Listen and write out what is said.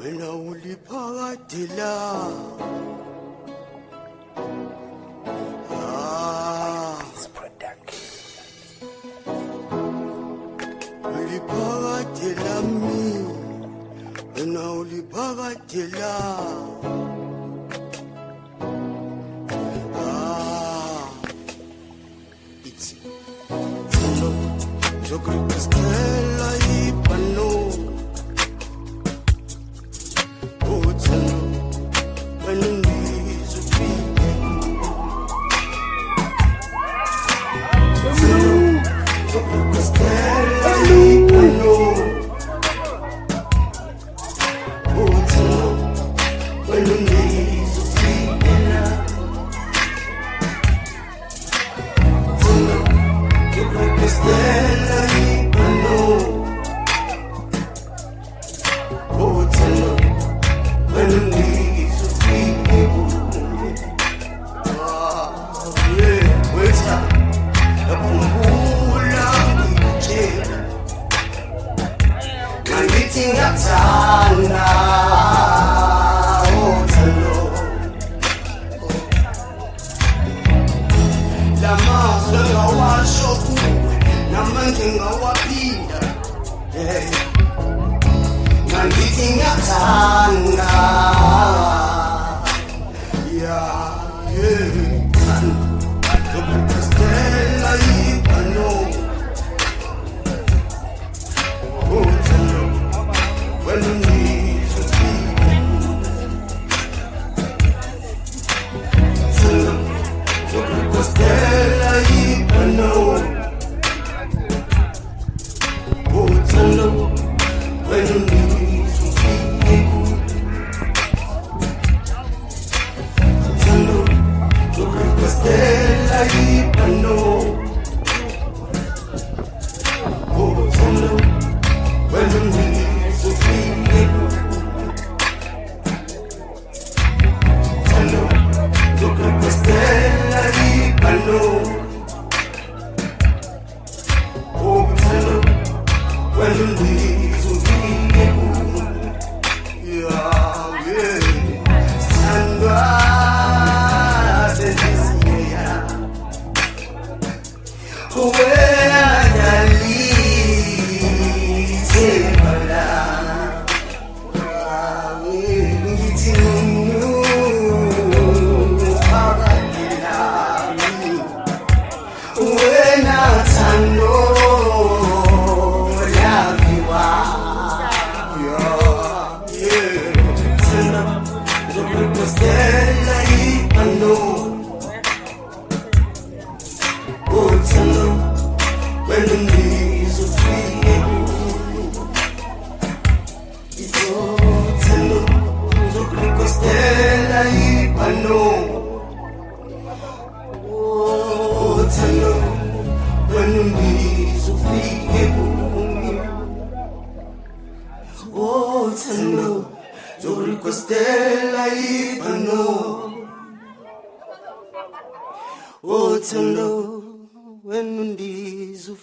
wena uliphakathi la uliphakathi lami wena uliphakathi la it's Zokristela ipano Otsano Benundizu fide Zokristela ipano Otsano Benundizu fide Zokristela ipano Otsano Benundizu fide Weta Napumbula ngitshela Ngangithi ngiyathanda Otsano Lamazwe ngawasho kuwe namanje ngawaphinda Ngangithi ngiyathanda Zokristela ipano Otsano Benundizu fide Zokristela ipano Otsano Benundizu fide Zokristela ipano Otsano Benundizu fide Zokristela ipano Otsano Benundizu fide Sandwa sendisiya Wena dalithe bala Ngithi phakathi lami Wena thando laviwa Zokristela ipano Otsano Benundizu fide Otsano Zokristela ipano Otsano Benundizu fide Otsano Zokristela ipano Otsano Benundizu